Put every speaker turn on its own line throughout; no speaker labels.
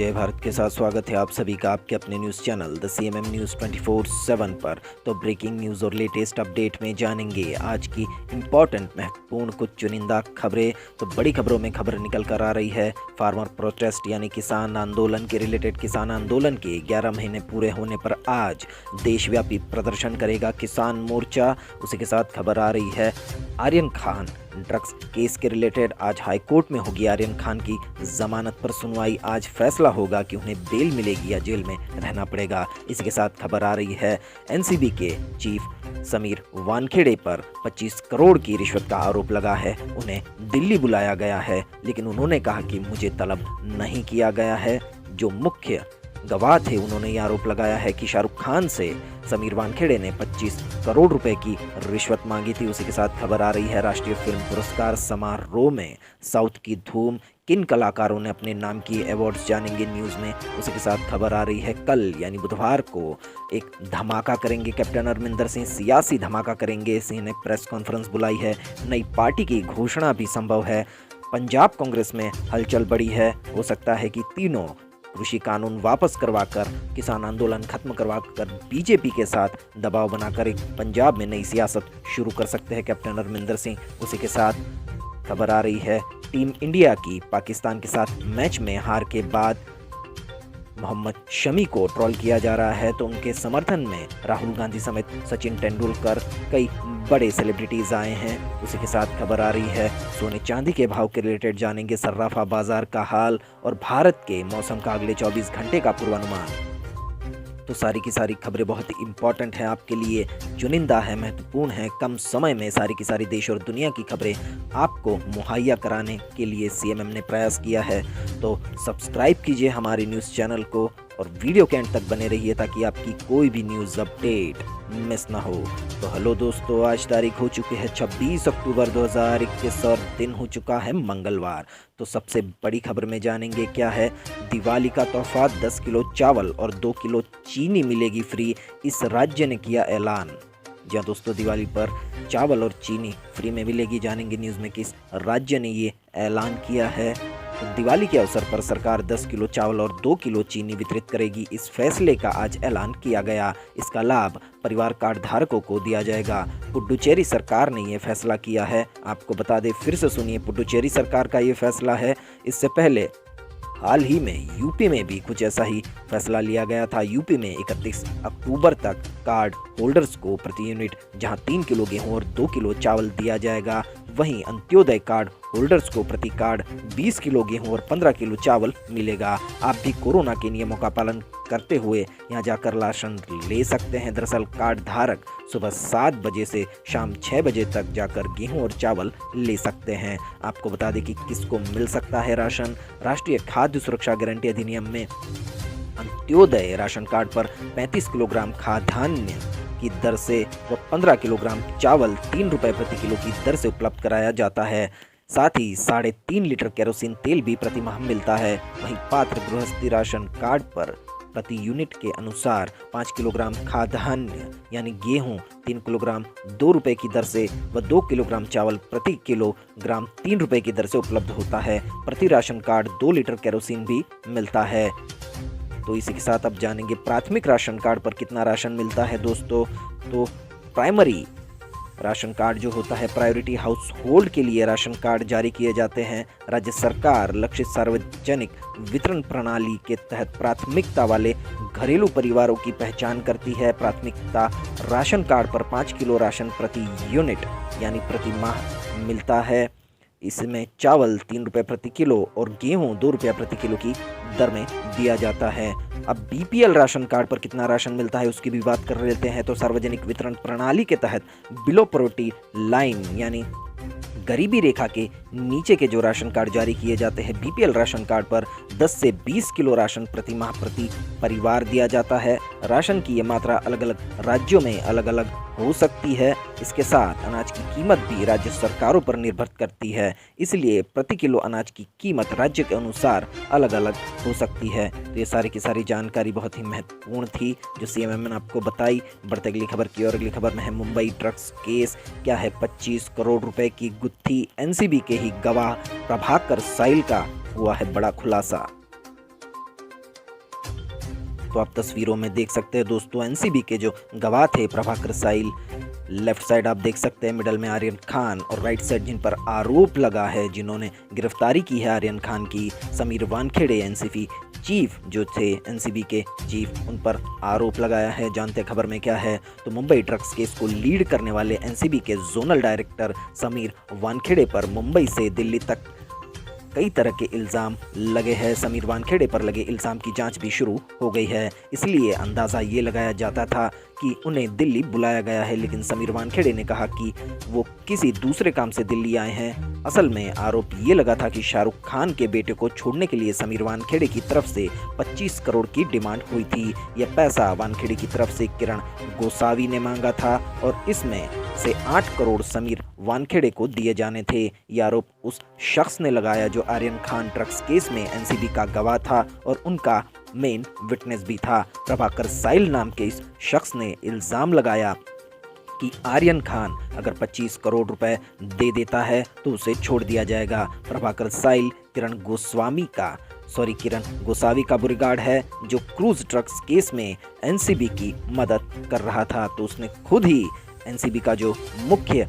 जय भारत के साथ स्वागत है आप सभी का आपके अपने news channel the CMM news 24/7 पर। तो ब्रेकिंग न्यूज़ और लेटेस्ट अपडेट में जानेंगे आज की इम्पॉर्टेंट महत्वपूर्ण कुछ चुनिंदा खबरें। तो बड़ी खबरों में खबर निकल कर आ रही है फार्मर प्रोटेस्ट यानी किसान आंदोलन के रिलेटेड। किसान आंदोलन के 11 महीने पूरे होने पर आज देशव्यापी प्रदर्शन करेगा किसान मोर्चा। उसी के साथ खबर आ रही है आर्यन खान ड्रग्स केस के रिलेटेड। आज हाईकोर्ट में होगी आर्यन खान की जमानत पर सुनवाई। आज फैसला होगा कि उन्हें बेल मिलेगी या जेल में रहना पड़ेगा। इसी के साथ खबर आ रही है एनसीबी के चीफ समीर वानखेड़े पर 25 करोड़ की रिश्वत का आरोप लगा है। उन्हें दिल्ली बुलाया गया है, लेकिन उन्होंने कहा कि मुझे तलब नहीं किया गया है। जो मुख्य गवाह थे उन्होंने ये आरोप लगाया है कि शाहरुख खान से समीर वानखेड़े ने 25 करोड़ रुपए की रिश्वत मांगी थी। उसी के साथ खबर आ रही है राष्ट्रीय फिल्म पुरस्कार समारोह में साउथ की धूम, किन कलाकारों ने अपने नाम की अवार्ड्स, जानेंगे न्यूज़ में। उसी के साथ खबर आ रही है कल यानी बुधवार को एक धमाका करेंगे कैप्टन अमरिंदर सिंह, सियासी धमाका करेंगे। सिंह ने प्रेस कॉन्फ्रेंस बुलाई है, नई पार्टी की घोषणा भी संभव है। पंजाब कांग्रेस में हलचल बढ़ी है, हो सकता है कि तीनों कृषि कानून वापस करवाकर, किसान आंदोलन खत्म करवाकर बीजेपी के साथ दबाव बनाकर एक पंजाब में नई सियासत शुरू कर सकते हैं कैप्टन अमरिंदर सिंह। उसी के साथ खबर आ रही है टीम इंडिया की पाकिस्तान के साथ मैच में हार के बाद मोहम्मद शमी को ट्रोल किया जा रहा है। तो उनके समर्थन में राहुल गांधी समेत सचिन तेंदुलकर, कई बड़े सेलिब्रिटीज आए हैं। उसी के साथ खबर आ रही है सोने चांदी के भाव के रिलेटेड, जानेंगे सर्राफा बाजार का हाल और भारत के मौसम का अगले 24 घंटे का पूर्वानुमान। तो सारी की सारी खबरें बहुत ही इंपॉर्टेंट हैं आपके लिए, चुनिंदा है, महत्वपूर्ण है। कम समय में सारी की सारी देश और दुनिया की खबरें आपको मुहैया कराने के लिए CMM ने प्रयास किया है। तो सब्सक्राइब कीजिए हमारे न्यूज़ चैनल को और वीडियो के एंड तक बने रहिए ताकि आपकी कोई भी न्यूज़ अपडेट मिस ना हो। तो हेलो दोस्तों, आज तारीख हो चुकी है 26 अक्टूबर 2021 और दिन हो चुका है मंगलवार। तो सबसे बड़ी खबर में जानेंगे क्या है दिवाली का तोहफा, 10 किलो चावल और 2 किलो चीनी मिलेगी फ्री, इस राज्य ने किया ऐलान। जी हाँ दोस्तों, दिवाली पर चावल और चीनी फ्री में मिलेगी, जानेंगे न्यूज़ में किस राज्य ने ये ऐलान किया है। तो दिवाली के अवसर पर सरकार 10 किलो चावल और 2 किलो चीनी वितरित करेगी। इस फैसले का आज ऐलान किया गया। इसका लाभ परिवार कार्ड धारकों को दिया जाएगा। पुडुचेरी सरकार ने यह फैसला किया है। आपको बता दें, फिर से सुनिए, पुडुचेरी सरकार का ये फैसला है। इससे पहले हाल ही में यूपी में भी कुछ ऐसा ही फैसला लिया गया था। यूपी में 31 अक्टूबर तक कार्ड होल्डर्स को प्रति यूनिट जहां 3 किलो गेहूं और 2 किलो चावल दिया जाएगा, वहीं अंत्योदय कार्ड होल्डर्स को प्रति कार्ड 20 किलो गेहूं और 15 किलो चावल मिलेगा। आप भी कोरोना के नियमों का पालन करते हुए यहां जाकर राशन ले सकते हैं। दरअसल कार्ड धारक सुबह 7 बजे से शाम 6 बजे तक जाकर गेहूं और चावल ले सकते हैं। आपको बता दें कि किसको मिल सकता है राशन। राष्ट्रीय खाद्य सुरक्षा गारंटी अधिनियम में अंत्योदय राशन कार्ड पर 35 किलोग्राम खाद्यान्न की दर से व 15 किलोग्राम चावल 3 रुपये प्रति किलो की दर से उपलब्ध कराया जाता है। साथ ही 3.5 लीटर केरोसिन तेल भी प्रति माह मिलता है। वहीं पात्र गृहस्थी राशन कार्ड पर प्रति यूनिट के अनुसार 5 किलोग्राम खाद्यान्न यानी गेहूं 3 किलोग्राम 2 रुपये की दर से व 2 किलोग्राम चावल प्रति किलोग्राम 3 रुपये की दर से उपलब्ध होता है। प्रति राशन कार्ड 2 लीटर केरोसिन भी मिलता है। तो इसी के साथ अब जानेंगे प्राथमिक राशन कार्ड पर कितना राशन मिलता है दोस्तों। तो प्राइमरी राशन कार्ड जो होता है, प्रायोरिटी हाउस होल्ड के लिए राशन कार्ड जारी किए जाते हैं। राज्य सरकार लक्षित सार्वजनिक वितरण प्रणाली के तहत प्राथमिकता वाले घरेलू परिवारों की पहचान करती है। प्राथमिकता राशन कार्ड पर 5 किलो राशन प्रति यूनिट यानी प्रति माह मिलता है। इसमें चावल 3 रुपये प्रति किलो और गेहूं 2 रुपये प्रति किलो की दर में दिया जाता है। अब BPL राशन कार्ड पर कितना राशन मिलता है उसकी भी बात कर लेते हैं। तो सार्वजनिक वितरण प्रणाली के तहत बिलो पॉवर्टी लाइन यानी गरीबी रेखा के नीचे के जो राशन कार्ड जारी किए जाते हैं, BPL राशन कार्ड पर 10 से 20 किलो राशन प्रति माह प्रति परिवार दिया जाता है। राशन की ये मात्रा अलग अलग राज्यों में अलग अलग हो सकती है। इसके साथ अनाज की कीमत भी राज्य सरकारों पर निर्भर करती है, इसलिए प्रति किलो अनाज की कीमत राज्य के अनुसार अलग अलग हो सकती है। तो ये सारी की सारी जानकारी बहुत ही महत्वपूर्ण थी जो CMM ने आपको बताई। बढ़ते अगली खबर की और अगली खबर में है मुंबई ड्रग्स केस। क्या है 25 करोड़ रुपए की गुत्थी, NCB के ही गवाह प्रभाकर साइल का हुआ है बड़ा खुलासा। तो आप तस्वीरों में देख सकते हैं दोस्तों, एनसीबी के जो गवाह थे प्रभाकर साइल, लेफ्ट साइड आप देख सकते हैं मिडल में आर्यन खान, और राइट साइड जिन पर आरोप लगा है, जिन्होंने गिरफ्तारी की है आर्यन खान की, समीर वानखेड़े एनसीबी चीफ जो थे, एनसीबी के चीफ, उन पर आरोप लगाया है। जानते खबर में क्या है, तो मुंबई ड्रग्स केस को लीड करने वाले एनसीबी के जोनल डायरेक्टर समीर वानखेड़े पर मुंबई से दिल्ली तक कई तरह के इल्ज़ाम लगे हैं। समीर वानखेड़े पर लगे इल्ज़ाम की जांच भी शुरू हो गई है, इसलिए अंदाज़ा ये लगाया जाता था कि उन्हें दिल्ली बुलाया गया है, लेकिन समीर वानखेड़े ने कहा कि वो किसी दूसरे काम से दिल्ली आए हैं। असल में आरोप ये लगा था कि शाहरुख खान के बेटे को छोड़ने के लिए समीर वानखेड़े की तरफ से 25 करोड़ की डिमांड हुई थी। यह पैसा वानखेड़े की तरफ से किरण गोसावी ने मांगा था और इसमें से 8 करोड़ समीर वानखेड़े को दिए जाने थे। यह आरोप उस शख्स ने लगाया जो आर्यन खान ड्रग्स केस में एनसीबी का गवाह था और उनका मेन विटनेस भी था। प्रभाकर साइल नाम के इस शख्स ने इल्ज़ाम लगाया कि आर्यन खान अगर 25 करोड़ रुपए दे देता है तो उसे छोड़ दिया जाएगा। प्रभाकर साइल किरण गोसावी का बॉडीगार्ड है, जो क्रूज ड्रग्स केस में एनसीबी की मदद कर रहा था। तो उसने खुद ही एनसीबी का जो मुख्य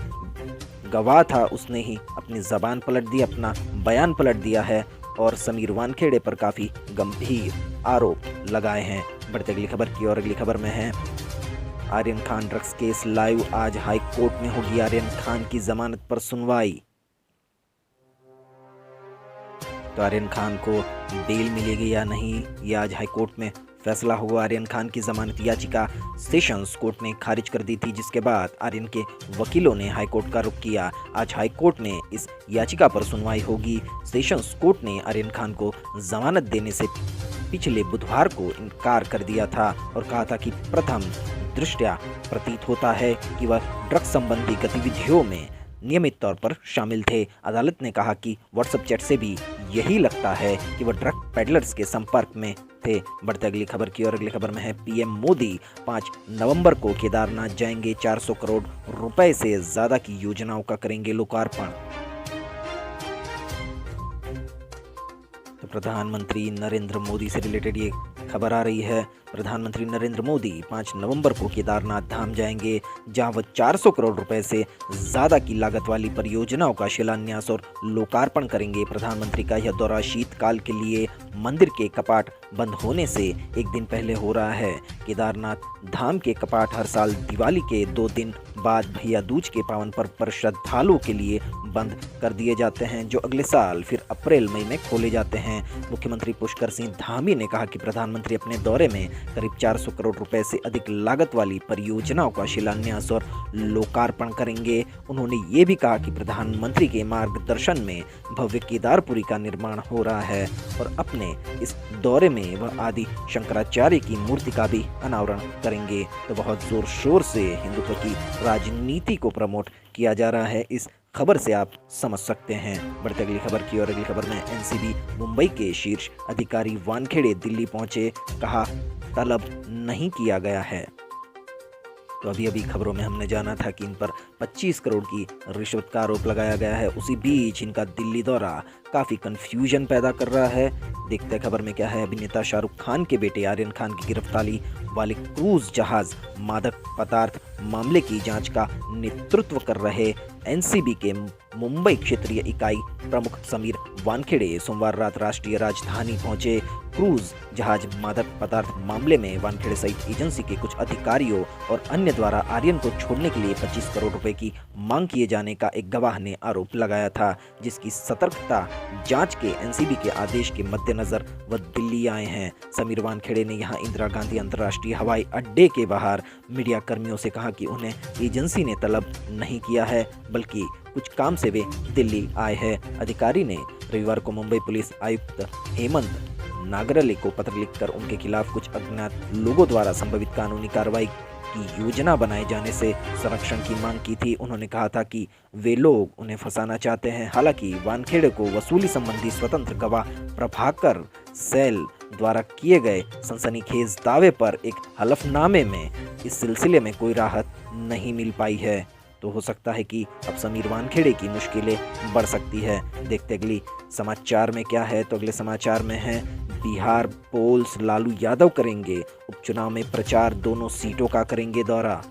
गवाह था, उसने ही अपनी ज़बान पलट दी, अपना बयान पलट दिया है और समीर वानखेड़े पर काफ़ी गंभीर आरोप लगाए हैं। बढ़ते अगली खबर की और अगली खबर में है Aryan Khan drugs case live. आज हाई कोर्ट में होगी आर्यन खान की जमानत पर सुनवाई। तो आर्यन खान को बेल मिलेगी या नहीं, ये आज हाई कोर्ट में फैसला हुआ। आर्यन खान की जमानत याचिका सेशंस कोर्ट ने खारिज कर दी थी, जिसके बाद आर्यन के वकीलों ने हाई कोर्ट का रुख किया। आज हाई कोर्ट में इस याचिका पर सुनवाई होगी। सेशंस कोर्ट ने आर्यन खान को जमानत देने से पिछले बुधवार को इनकार कर दिया था और कहा था कि प्रथम दृष्टया प्रतीत होता है कि वह ड्रग्स संबंधी गतिविधियों में नियमित तौर पर शामिल थे। अदालत ने कहा कि व्हाट्सएप चैट से भी यही लगता है कि वह ड्रग पेडलर्स के संपर्क में थे। बढ़ते अगली खबर की और अगली खबर में है पीएम मोदी 5 नवंबर को केदारनाथ जाएंगे, 400 करोड़ रुपए से ज्यादा की योजनाओं का करेंगे लोकार्पण। तो प्रधानमंत्री नरेंद्र मोदी से रिलेटेड ये खबर आ रही है। प्रधानमंत्री नरेंद्र मोदी 5 नवंबर को केदारनाथ धाम जाएंगे, जहां वह 400 करोड़ रुपए से ज़्यादा की लागत वाली परियोजनाओं का शिलान्यास और लोकार्पण करेंगे। प्रधानमंत्री का यह दौरा शीतकाल के लिए मंदिर के कपाट बंद होने से एक दिन पहले हो रहा है। केदारनाथ धाम के कपाट हर साल दिवाली के 2 दिन बाद भैया दूज के पावन पर्व पर श्रद्धालुओं के लिए बंद कर दिए जाते हैं, जो अगले साल फिर अप्रैल मई में खोले जाते हैं। मुख्यमंत्री पुष्कर सिंह धामी ने कहा कि प्रधानमंत्री अपने दौरे में करीब 400 करोड़ रुपए से अधिक लागत वाली परियोजनाओं का शिलान्यास और लोकार्पण करेंगे। उन्होंने ये भी कहा कि प्रधानमंत्री के मार्गदर्शन में भव्य केदारपुरी का निर्माण हो रहा है और अपने इस दौरे में वह आदि शंकराचार्य की मूर्ति का भी अनावरण करेंगे। तो बहुत जोर शोर से हिंदुत्व की राजनीति को प्रमोट किया जा रहा है, इस खबर से आप समझ सकते हैं। बढ़ते अगली खबर की और अगली खबर में एनसीबी मुंबई के शीर्ष अधिकारी वानखेड़े दिल्ली पहुंचे, कहा तलब नहीं किया गया है। तो अभी खबरों में हमने जाना था कि इन पर 25 करोड़ की रिश्वत का आरोप लगाया गया है। उसी बीच इनका दिल्ली दौरा काफ़ी कंफ्यूजन पैदा कर रहा है। देखते हैं खबर में क्या है। अभिनेता शाहरुख खान के बेटे आर्यन खान की गिरफ्तारी वाले क्रूज जहाज मादक पदार्थ मामले की जांच का नेतृत्व कर रहे एनसीबी के मुंबई क्षेत्रीय इकाई प्रमुख समीर वानखेड़े सोमवार रात राष्ट्रीय राजधानी पहुंचे। क्रूज जहाज मादक पदार्थ मामले में वानखेड़े सहित एजेंसी के कुछ अधिकारियों और अन्य द्वारा आर्यन को छोड़ने के लिए 25 करोड़ रुपए की मांग किए जाने का एक गवाह ने आरोप लगाया था, जिसकी सतर्कता जांच के एनसीबी के आदेश के मद्देनजर वह दिल्ली आए हैं। समीर वानखेड़े ने यहां इंदिरा गांधी अंतर्राष्ट्रीय हवाई अड्डे के बाहर मीडिया कर्मियों से कहा कि उन्हें एजेंसी ने तलब नहीं किया है, बल्कि कुछ काम से वे दिल्ली आए हैं। अधिकारी ने रविवार को मुंबई पुलिस आयुक्त हेमंत नागरले को पत्र लिखकर उनके खिलाफ कुछ अज्ञात लोगों द्वारा संभावित कानूनी कार्रवाई की योजना बनाए जाने से संरक्षण की मांग की थी। उन्होंने कहा था कि वे लोग उन्हें फंसाना चाहते हैं। हालांकि वानखेड़े को वसूली संबंधी स्वतंत्र गवाह प्रभाकर सैल द्वारा किए गए सनसनीखेज दावे पर एक हलफनामे में इस सिलसिले में कोई राहत नहीं मिल पाई है। तो हो सकता है कि अब समीर वानखेड़े की मुश्किलें बढ़ सकती है। देखते अगली समाचार में क्या है। तो अगले समाचार में है बिहार पोल्स लालू यादव करेंगे उपचुनाव में प्रचार, दोनों सीटों का करेंगे दौरा।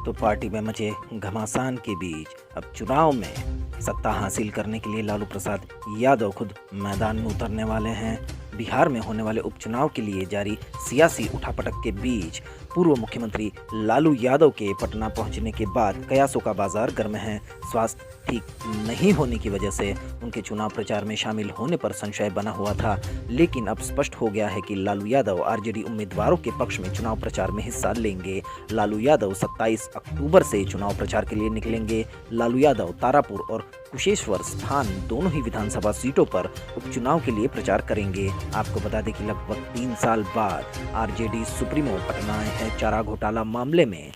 तो पार्टी में मचे घमासान के बीच अब चुनाव में सत्ता हासिल करने के लिए लालू प्रसाद यादव खुद मैदान में उतरने वाले हैं। बिहार में होने वाले उपचुनाव के लिए जारी सियासी उठापटक के बीच पूर्व मुख्यमंत्री लालू यादव के पटना पहुंचने के बाद कयासों का बाजार गर्म है। स्वास्थ्य ठीक नहीं होने की वजह से उनके चुनाव प्रचार में शामिल होने पर संशय बना हुआ था, लेकिन अब स्पष्ट हो गया है कि लालू यादव आरजेडी उम्मीदवारों के पक्ष में चुनाव प्रचार में हिस्सा लेंगे। लालू यादव 27 अक्टूबर से चुनाव प्रचार के लिए निकलेंगे। लालू यादव तारापुर और कुशेश्वर स्थान दोनों ही विधानसभा सीटों पर उपचुनाव के लिए प्रचार करेंगे। आपको बता दें कि लगभग 3 साल बाद आरजेडी सुप्रीमो पटना आए हैं। चारा घोटाला मामले में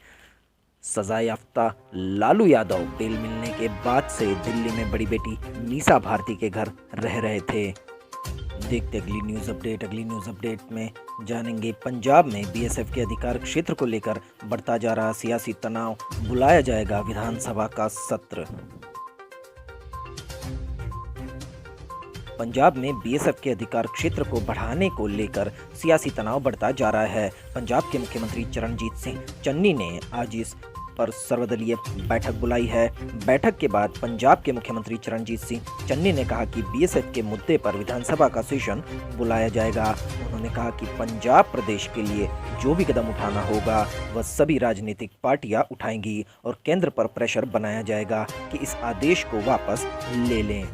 सजा याफ्ता लालू यादव बेल मिलने के बाद से दिल्ली में बड़ी बेटी मीसा भारती के घर रह रहे थे। देखते अगली न्यूज़ अपडेट। अगली न्यूज़ अपडेट में जानेंगे पंजाब में बीएसएफ के अधिकार क्षेत्र को लेकर बढ़ता जा रहा सियासी तनाव, बुलाया जाएगा विधानसभा का सत्र। पंजाब में बीएसएफ के अधिकार क्षेत्र को बढ़ाने को लेकर सियासी तनाव बढ़ता जा रहा है। पंजाब के मुख्यमंत्री चरणजीत सिंह चन्नी ने आज इस पर सर्वदलीय बैठक बुलाई है। बैठक के बाद पंजाब के मुख्यमंत्री चरणजीत सिंह चन्नी ने कहा कि बीएसएफ के मुद्दे पर विधानसभा का सेशन बुलाया जाएगा। उन्होंने कहा कि पंजाब प्रदेश के लिए जो भी कदम उठाना होगा वह सभी राजनीतिक पार्टियां उठाएंगी और केंद्र पर प्रेशर बनाया जाएगा कि इस आदेश को वापस ले लें।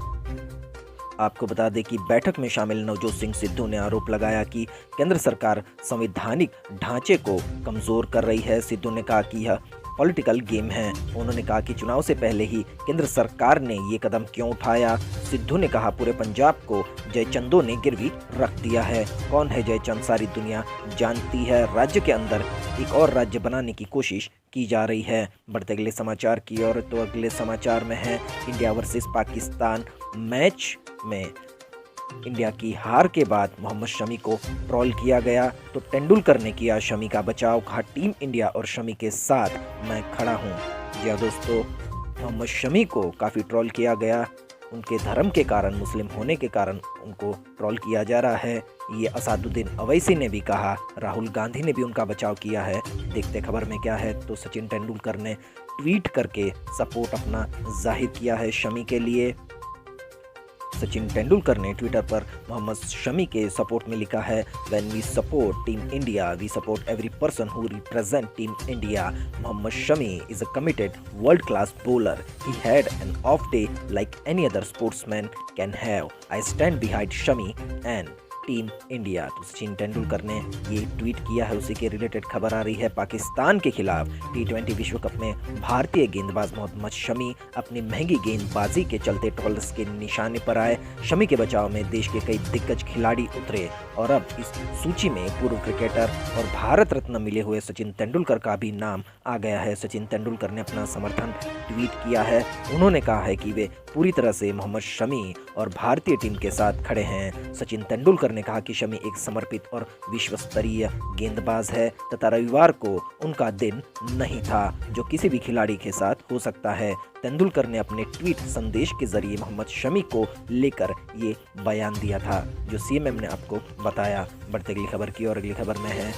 आपको बता दें कि बैठक में शामिल नवजोत सिंह सिद्धू ने आरोप लगाया कि केंद्र सरकार संवैधानिक ढांचे को कमजोर कर रही है। सिद्धू ने कहा कि यह पॉलिटिकल गेम है। उन्होंने कहा कि चुनाव से पहले ही केंद्र सरकार ने ये कदम क्यों उठाया। सिद्धू ने कहा पूरे पंजाब को जयचंदों ने गिरवी रख दिया है। कौन है जयचंद सारी दुनिया जानती है। राज्य के अंदर एक और राज्य बनाने की कोशिश की जा रही है। बढ़ते अगले समाचार की ओर। तो अगले समाचार में है इंडिया वर्सेस पाकिस्तान मैच में इंडिया की हार के बाद मोहम्मद शमी को ट्रोल किया गया। तो तेंदुलकर ने किया शमी का बचाव, कहा टीम इंडिया और शमी के साथ मैं खड़ा हूं। जी हाँ दोस्तों, मोहम्मद शमी को काफ़ी ट्रोल किया गया। उनके धर्म के कारण, मुस्लिम होने के कारण उनको ट्रोल किया जा रहा है। ये असादुद्दीन अवैसी ने भी कहा, राहुल गांधी ने भी उनका बचाव किया है। देखते खबर में क्या है। तो सचिन तेंदुलकर ने ट्वीट करके सपोर्ट अपना जाहिर किया है शमी के लिए। सचिन तेंदुलकर ने ट्विटर पर मोहम्मद शमी के सपोर्ट में लिखा है, when we support team India we support every person who represent team India. Mohammed Shami is a committed world class bowler. He had an off day like any other sportsman can have. I stand behind Shami and team India. तो सचिन तेंदुलकर ने ये tweet किया है। उसी के related खबर आ रही है पाकिस्तान के खिलाफ T20 विश्व कप में भारतीय गेंदबाज मोहम्मद शमी अपनी महंगी गेंदबाजी के चलते ट्रोलर्स के निशाने पर आए। शमी के बचाव में देश के कई दिग्गज खिलाड़ी उतरे और अब इस सूची में पूर्व क्रिकेटर और भारत रत्न मिले हुए सचिन तेंदुलकर का भी नाम आ गया है। सचिन तेंदुलकर ने अपना समर्थन ट्वीट किया है। उन्होंने कहा है कि वे पूरी तरह से मोहम्मद शमी और भारतीय टीम के साथ खड़े हैं। सचिन तेंदुलकर ने कहा कि शमी एक समर्पित और विश्व स्तरीय गेंदबाज है तथा रविवार को उनका दिन नहीं था जो किसी भी खिलाड़ी के साथ हो सकता है। तेंदुलकर ने अपने ट्वीट संदेश के जरिए मोहम्मद शमी को लेकर ये बयान दिया था जो सीएमएम ने आपको बताया। बढ़ते अगली खबर की और। अगली खबर में है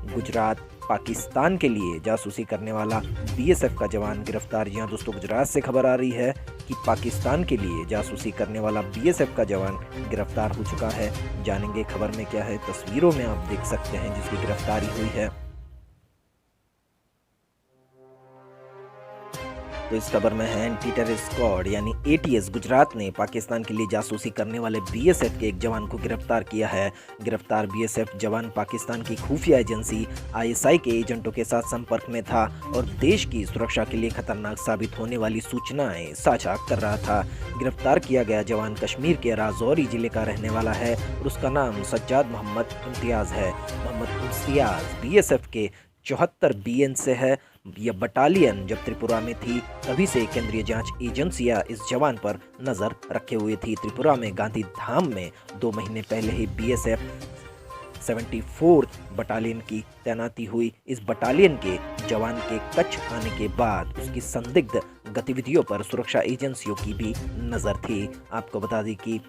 गुजरात पाकिस्तान के लिए जासूसी करने वाला बीएसएफ का जवान गिरफ्तार। जी हाँ दोस्तों, गुजरात से खबर आ रही है कि पाकिस्तान के लिए जासूसी करने वाला बीएसएफ का जवान गिरफ्तार हो चुका है। जानेंगे खबर में क्या है। तस्वीरों में आप देख सकते हैं जिसकी गिरफ्तारी हुई है। तो इस खबर में है एंटी टेरर स्क्वाड यानी एटीएस गुजरात ने पाकिस्तान के लिए जासूसी करने वाले बीएसएफ के एक जवान को गिरफ्तार किया है। गिरफ्तार बीएसएफ जवान पाकिस्तान की खुफिया एजेंसी आईएसआई के एजेंटों के साथ संपर्क में था और देश की सुरक्षा के लिए खतरनाक साबित होने वाली सूचनाएं साझा कर रहा था। गिरफ्तार किया गया जवान कश्मीर के राजौरी जिले का रहने वाला है और उसका नाम सज्जाद मोहम्मद इम्तियाज है। मोहम्मद इम्तियाज बीएसएफ के 74 BN से है। यह बटालियन जब त्रिपुरा में थी तभी से केंद्रीय जांच एजेंसियां इस जवान पर नजर रखे हुए थी। त्रिपुरा में गांधी धाम में 2 महीने पहले ही बीएसएफ 74th बटालियन की तैनाती हुई। इस बटालियन के जवान के कच्छ आने के बाद उसकी संदिग्ध गतिविधियों पर सुरक्षा एजेंसियों की भी नज़र थी। आपको बता दें कि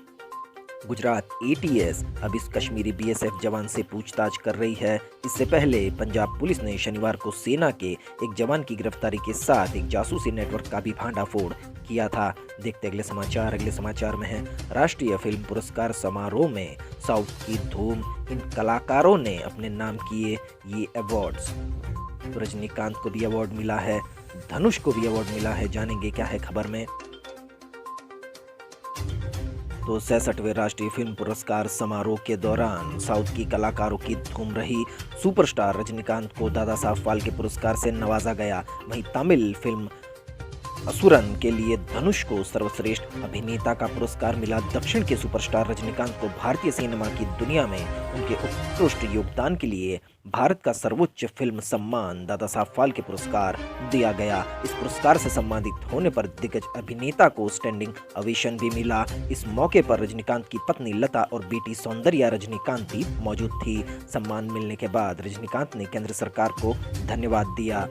गुजरात एटीएस अब इस कश्मीरी बीएसएफ जवान से पूछताछ कर रही है। इससे पहले पंजाब पुलिस ने शनिवार को सेना के एक जवान की गिरफ्तारी के साथ एक जासूसी नेटवर्क का भी भांडाफोड़ किया था। देखते अगले समाचार में है राष्ट्रीय फिल्म पुरस्कार समारोह में साउथ की धूम, इन कलाकारों ने अपने नाम किए ये अवार्ड्स। तो रजनीकांत को भी अवार्ड मिला है, धनुष को भी अवार्ड मिला है। जानेंगे क्या है खबर में। तो 66वें राष्ट्रीय फिल्म पुरस्कार समारोह के दौरान साउथ की कलाकारों की धूम रही। सुपरस्टार रजनीकांत को दादा साहब फाल्के पुरस्कार से नवाजा गया। वहीं तमिल फिल्म असुरन के लिए धनुष को सर्वश्रेष्ठ अभिनेता का पुरस्कार मिला। दक्षिण के सुपरस्टार रजनीकांत को भारतीय सिनेमा की दुनिया में उनके उत्कृष्ट योगदान के लिए भारत का सर्वोच्च फिल्म सम्मान दादा साहब फाल्के पुरस्कार दिया गया। इस पुरस्कार से सम्मानित होने पर दिग्गज अभिनेता को स्टैंडिंग ओवेशन भी मिला। इस मौके पर रजनीकांत की पत्नी लता और बेटी सौंदर्या रजनीकांत भी मौजूद थी। सम्मान मिलने के बाद रजनीकांत ने केंद्र सरकार को धन्यवाद दिया।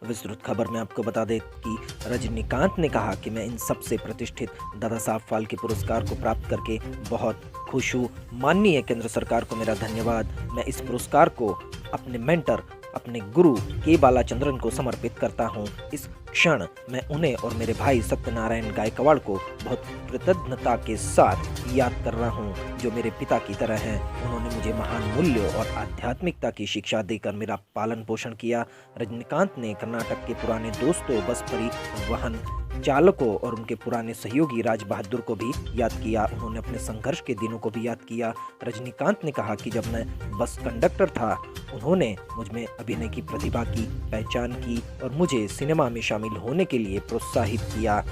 विस्तृत खबर में आपको बता दें कि रजनीकांत ने कहा कि मैं इन सबसे प्रतिष्ठित दादा साहब फाल्के पुरस्कार को प्राप्त करके बहुत खुश हूँ। माननीय केंद्र सरकार को मेरा धन्यवाद। मैं इस पुरस्कार को अपने मेंटर, अपने गुरु के बालाचंद्रन को समर्पित करता हूँ। इस क्षण मैं उन्हें और मेरे भाई सत्यनारायण गायकवाड़ को बहुत कृतज्ञता के साथ याद कर रहा हूँ, जो मेरे पिता की तरह हैं। उन्होंने मुझे महान मूल्यों और आध्यात्मिकता की शिक्षा देकर मेरा पालन पोषण किया। रजनीकांत ने कर्नाटक के पुराने दोस्तों, बस परिवहन चालकों और उनके पुराने सहयोगी राज बहादुर को भी याद किया। उन्होंने अपने संघर्ष के दिनों को भी याद किया। रजनीकांत ने कहा कि जब मैं बस कंडक्टर था, उन्होंने मुझमें अभिनय की प्रतिभा की पहचान की और मुझे सिनेमा में शामिल होने के लिए प्रोत्साहित किया।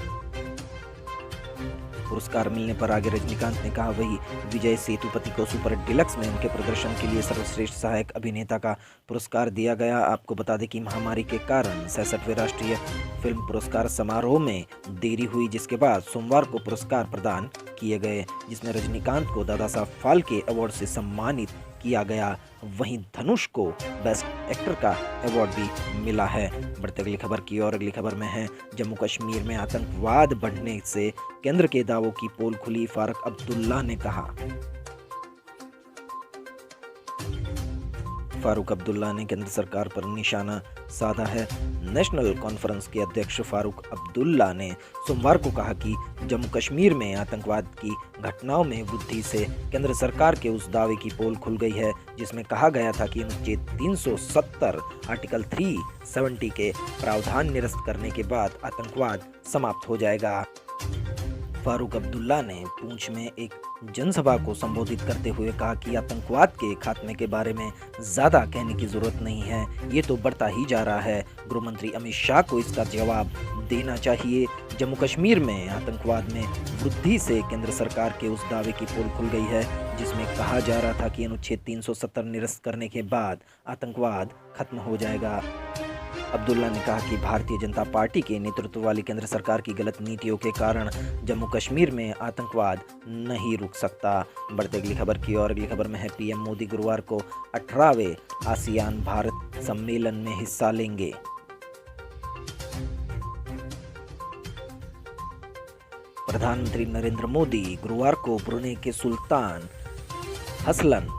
पुरस्कार मिलने पर आगे रजनीकांत ने कहा वही विजय सेतुपति को सुपर डिलक्स में उनके प्रदर्शन के लिए सर्वश्रेष्ठ सहायक अभिनेता का पुरस्कार दिया गया। आपको बता दें कि महामारी के कारण 66वें राष्ट्रीय फिल्म पुरस्कार समारोह में देरी हुई, जिसके बाद सोमवार को पुरस्कार प्रदान किए गए, जिसमें रजनीकांत को दादा साहब फाल्के अवार्ड से सम्मानित किया गया। वहीं धनुष को बेस्ट एक्टर का अवार्ड भी मिला है। बढ़ते अगली खबर की और अगली खबर में है जम्मू कश्मीर में आतंकवाद बढ़ने से केंद्र के दावों की पोल खुली। फारूक अब्दुल्ला ने कहा। फारूक अब्दुल्ला ने केंद्र सरकार पर निशाना साधा है। नेशनल कॉन्फ्रेंस के अध्यक्ष फारूक अब्दुल्ला ने सोमवार को कहा कि जम्मू कश्मीर में आतंकवाद की घटनाओं में वृद्धि से केंद्र सरकार के उस दावे की पोल खुल गई है, जिसमें कहा गया था कि अनुच्छेद 370 आर्टिकल 370 के प्रावधान निरस्त करने के बाद आतंकवाद समाप्त हो जाएगा। फारूक अब्दुल्ला ने पूंछ में एक जनसभा को संबोधित करते हुए कहा कि आतंकवाद के खात्मे के बारे में ज़्यादा कहने की ज़रूरत नहीं है, ये तो बढ़ता ही जा रहा है। गृह मंत्री अमित शाह को इसका जवाब देना चाहिए। जम्मू कश्मीर में आतंकवाद में वृद्धि से केंद्र सरकार के उस दावे की पोल खुल गई है, जिसमें कहा जा रहा था कि अनुच्छेद 370 निरस्त करने के बाद आतंकवाद खत्म हो जाएगा। अब्दुल्ला ने कहा कि भारतीय जनता पार्टी के नेतृत्व वाली केंद्र सरकार की गलत नीतियों के कारण जम्मू कश्मीर में आतंकवाद नहीं रुक सकता। बढ़ते अगली खबर की और अगली खबर में है पीएम मोदी गुरुवार को 18वें आसियान भारत सम्मेलन में हिस्सा लेंगे। प्रधानमंत्री नरेंद्र मोदी गुरुवार को ब्रुनेई के सुल्तान हसलन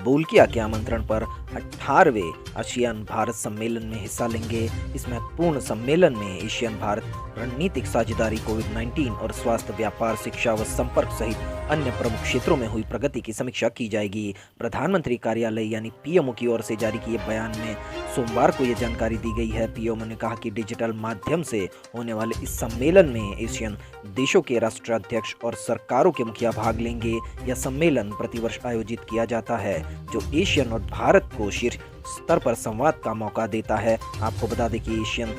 बोल्किया के आमंत्रण पर 18वें आसियान भारत सम्मेलन में हिस्सा लेंगे। इस महत्वपूर्ण सम्मेलन में एशियन भारत रणनीतिक साझेदारी, कोविड-19 और स्वास्थ्य, व्यापार, शिक्षा व संपर्क सहित अन्य प्रमुख क्षेत्रों में हुई प्रगति की समीक्षा की जाएगी। प्रधानमंत्री कार्यालय यानी पीएमओ की ओर से जारी किए बयान में सोमवार को यह जानकारी दी गई है। पीएमओ ने कहा कि डिजिटल माध्यम से होने वाले इस सम्मेलन में एशियन देशों के राष्ट्राध्यक्ष और सरकारों के मुखिया भाग लेंगे। यह सम्मेलन प्रतिवर्ष आयोजित किया जाता है, जो एशियन और भारत को शीर्ष स्तर पर संवाद का मौका देता है। आपको बता दें कि एशियन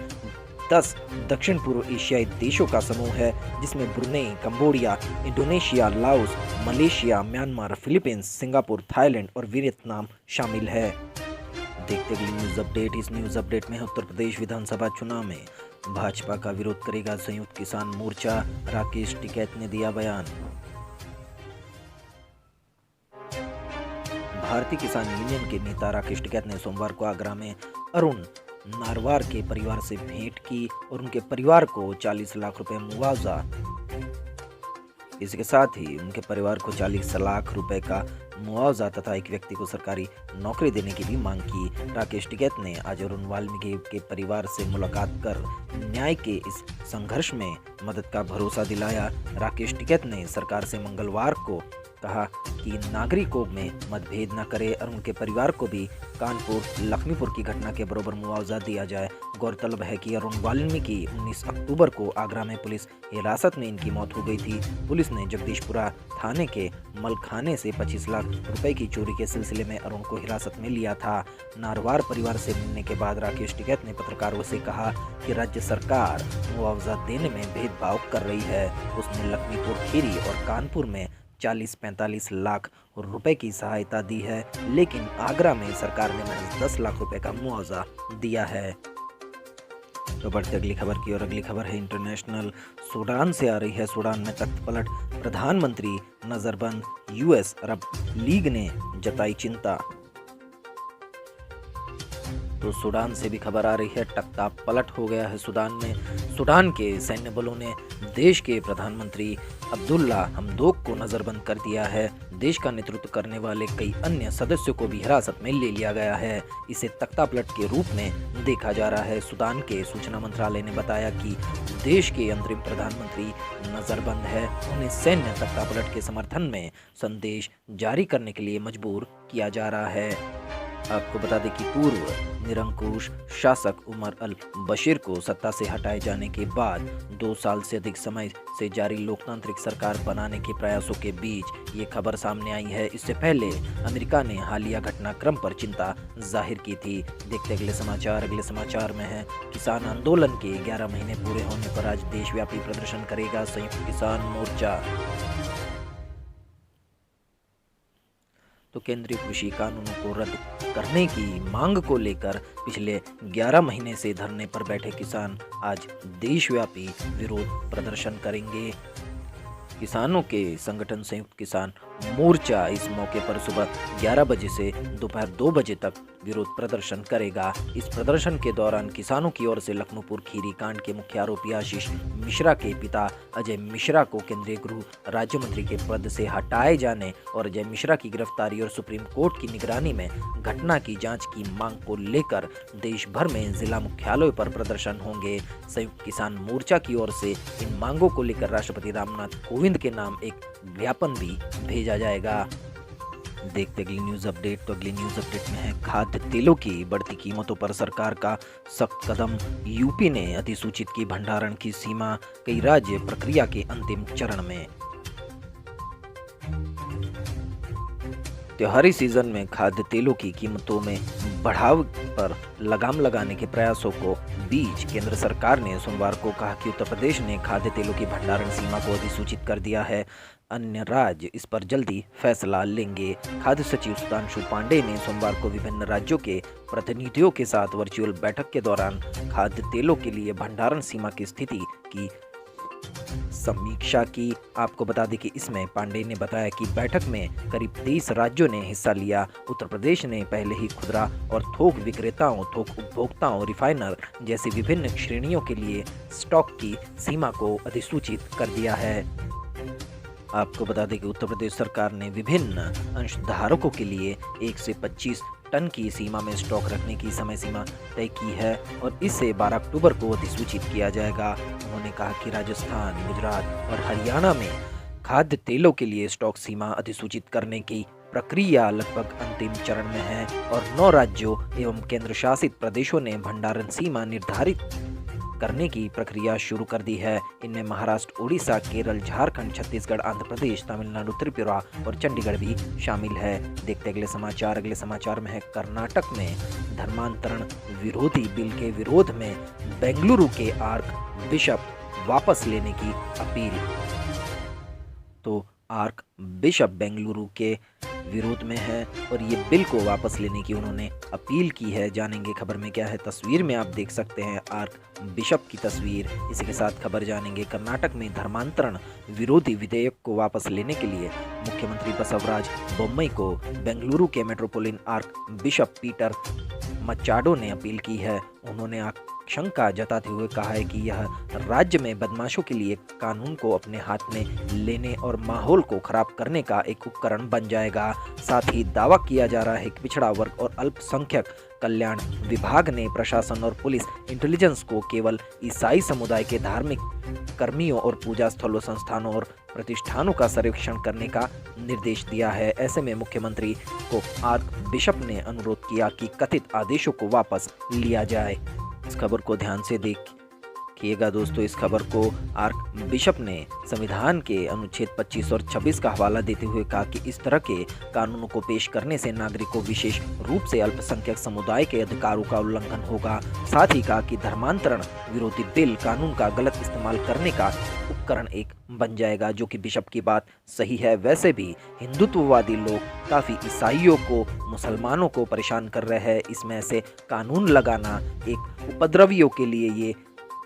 10 दक्षिण पूर्व एशियाई देशों का समूह है, जिसमें Brunei, Cambodia, Indonesia, Laos, Malaysia, Myanmar, Philippines, Singapore, Thailand और वियतनाम शामिल है। देखते अगली न्यूज अपडेट। इस न्यूज अपडेट में उत्तर प्रदेश विधानसभा चुनाव में भाजपा का विरोध करेगा संयुक्त किसान मोर्चा, राकेश टिकैत ने दिया बयान। भारतीय किसान यूनियन के नेता राकेश टिकैत ने सोमवार को आगरा में अरुण नारवार के परिवार से भेंट की और उनके परिवार को 40 लाख रुपए मुआवजा इसी के साथ ही उनके परिवार को 40 लाख रुपए का मुआवजा तथा एक व्यक्ति को सरकारी नौकरी देने की भी मांग की। राकेश टिकैत ने आज अरुण वाल्मीकि के परिवार से मुलाकात कर न्याय के इस संघर्ष में मदद का भरोसा दिलाया। राकेश टिकैत ने सरकार से मंगलवार को कहा कि नागरिकों में मतभेद न करे और उनके परिवार को भी कानपुर लखमीपुर की घटना के बराबर मुआवजा दिया जाए। गौरतलब है कि अरुण वाल्मीकि 19 अक्टूबर को आगरा में पुलिस हिरासत में इनकी मौत हो गई थी। पुलिस ने जगदीशपुरा थाने के मलखाने से 25 लाख रुपए की चोरी के सिलसिले में अरुण को हिरासत में लिया था। नारवार परिवार से मिलने के बाद राकेश टिकैत ने पत्रकारों से कहा कि राज्य सरकार मुआवजा देने में भेदभाव कर रही है। उसने लखमीपुर, खीरी और कानपुर में 40-45 लाख रुपए की सहायता दी है, लेकिन आगरा में सरकार ने महज 10 लाख रुपए का मुआवजा दिया है। तो बढ़ते अगली खबर की और अगली खबर है इंटरनेशनल। सूडान से आ रही है। सूडान में तख्त पलट, प्रधानमंत्री नजरबंद, यूएस अरब लीग ने जताई चिंता। तो सूडान से भी खबर आ रही है। तख्ता पलट हो गया है सूडान में। सूडान के सैन्य बलों ने देश के प्रधानमंत्री अब्दुल्ला हमदोक को नजरबंद कर दिया है। देश का नेतृत्व करने वाले कई अन्य सदस्यों को भी हिरासत में ले लिया गया है। इसे तख्ता पलट के रूप में देखा जा रहा है। सूडान के सूचना मंत्रालय ने बताया कि देश के अंतरिम प्रधानमंत्री नजरबंद है। उन्हें सैन्य तख्ता पलट के समर्थन में संदेश जारी करने के लिए मजबूर किया जा रहा है। आपको बता दें कि पूर्व निरंकुश शासक उमर अल बशीर को सत्ता से हटाए जाने के बाद 2 साल से अधिक समय से जारी लोकतांत्रिक सरकार बनाने के प्रयासों के बीच ये खबर सामने आई है। इससे पहले अमेरिका ने हालिया घटनाक्रम पर चिंता जाहिर की थी। देखते अगले समाचार में है। किसान आंदोलन के 11 महीने पूरे होने पर आज देशव्यापी प्रदर्शन करेगा संयुक्त किसान मोर्चा। तो केंद्रीय कृषि कानूनों को रद्द करने की मांग को लेकर पिछले 11 महीने से धरने पर बैठे किसान आज देशव्यापी विरोध प्रदर्शन करेंगे। किसानों के संगठन संयुक्त किसान मोर्चा इस मौके पर सुबह 11 बजे से दोपहर 2 बजे तक विरोध प्रदर्शन करेगा। इस प्रदर्शन के दौरान किसानों की ओर से लखनऊपुर खीरी कांड के मुख्य आरोपी आशीष मिश्रा के पिता अजय मिश्रा को केंद्रीय गृह राज्य मंत्री के पद से हटाए जाने और अजय मिश्रा की गिरफ्तारी और सुप्रीम कोर्ट की निगरानी में घटना की जांच की मांग को लेकर देश भर में जिला मुख्यालयों पर प्रदर्शन होंगे। संयुक्त किसान मोर्चा की ओर से इन मांगों को लेकर राष्ट्रपति रामनाथ कोविंद के नाम एक ज्ञापन भी भेजा जाएगा। देखते अगली न्यूज अपडेट। तो अगली न्यूज अपडेट में है खाद्य तेलों की बढ़ती कीमतों पर सरकार का सख्त कदम। यूपी ने अधिसूचित की भंडारण की सीमा। कई राज्य प्रक्रिया के अंतिम चरण में। त्योहारी सीजन में खाद्य तेलों की कीमतों में बढ़ाव पर लगाम लगाने के प्रयासों को बीच केंद्र सरकार ने सोमवार को कहा कि उत्तर प्रदेश ने खाद्य तेलों की भंडारण सीमा को अधिसूचित कर दिया है। अन्य राज्य इस पर जल्दी फैसला लेंगे। खाद्य सचिव सुधांशु पांडे ने सोमवार को विभिन्न राज्यों के प्रतिनिधियों के साथ वर्चुअल बैठक के दौरान खाद्य तेलों के लिए भंडारण सीमा की स्थिति की समीक्षा की। आपको बता दें कि इसमें पांडे ने बताया कि बैठक में करीब 23 राज्यों ने हिस्सा लिया। उत्तर प्रदेश ने पहले ही खुदरा और थोक विक्रेताओं, थोक उपभोक्ताओं, रिफाइनर जैसी विभिन्न श्रेणियों के लिए स्टॉक की सीमा को अधिसूचित कर दिया है। आपको बता दें कि उत्तर प्रदेश सरकार ने विभिन्न अंशधारकों के लिए 1 से 25 टन की सीमा में स्टॉक रखने की समय सीमा तय की है और इसे 12 अक्टूबर को अधिसूचित किया जाएगा। उन्होंने कहा कि राजस्थान, गुजरात और हरियाणा में खाद्य तेलों के लिए स्टॉक सीमा अधिसूचित करने की प्रक्रिया लगभग अंतिम चरण में है और 9 राज्यों एवं केंद्र शासित प्रदेशों ने भंडारण सीमा निर्धारित करने की प्रक्रिया शुरू कर दी है। इनमें महाराष्ट्र, उड़ीसा, केरल, झारखंड, छत्तीसगढ़, आंध्र प्रदेश, तमिलनाडु, त्रिपुरा और चंडीगढ़ भी शामिल है। देखते अगले समाचार में है कर्नाटक में धर्मांतरण विरोधी बिल के विरोध में बेंगलुरु के आर्क बिशप वापस लेने की अपील। तो आर्क बिशप बेंगलुरु के विरोध में है और ये बिल को वापस लेने की उन्होंने अपील की है। जानेंगे खबर में क्या है। तस्वीर में आप देख सकते हैं आर्क बिशप की तस्वीर। इसी के साथ खबर जानेंगे कर्नाटक में धर्मांतरण विरोधी विधेयक को वापस लेने के लिए मुख्यमंत्री बसवराज बोम्मई को बेंगलुरु के metropolitan arc bishop Peter Machado ने अपील की है। उन्होंने शंका जताते हुए कहा है कि यह राज्य में बदमाशों के लिए कानून को अपने हाथ में लेने और माहौल को खराब करने का एक उपकरण बन जाएगा। साथ ही दावा किया जा रहा है कि पिछड़ा वर्ग और अल्पसंख्यक कल्याण विभाग ने प्रशासन और पुलिस इंटेलिजेंस को केवल ईसाई समुदाय के धार्मिक कर्मियों और पूजा स्थलों, संस्थानों और प्रतिष्ठानों का सर्वेक्षण करने का निर्देश दिया है। ऐसे में मुख्यमंत्री को आर्क बिशप ने अनुरोध किया कि कथित आदेशों को वापस लिया जाए। इस खबर को ध्यान से देखिएगा दोस्तों। इस खबर को आर्क बिशप ने संविधान के अनुच्छेद 25 और 26 का हवाला देते हुए कहा कि इस तरह के कानूनों को पेश करने से नागरिकों, विशेष रूप से अल्पसंख्यक समुदाय के अधिकारों का उल्लंघन होगा। साथ ही कहा कि धर्मांतरण विरोधी बिल कानून का गलत इस्तेमाल करने का उपकरण एक बन जाएगा, जो कि बिशप की बात सही है। वैसे भी हिंदुत्ववादी लोग काफ़ी ईसाइयों को, मुसलमानों को परेशान कर रहे हैं। इसमें ऐसे कानून लगाना एक उपद्रवियों के लिए ये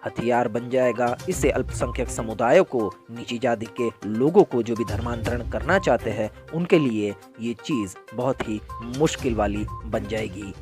हथियार बन जाएगा। इससे अल्पसंख्यक समुदायों को, नीची जाति के लोगों को जो भी धर्मांतरण करना चाहते हैं, उनके लिए ये चीज़ बहुत ही मुश्किल वाली बन जाएगी।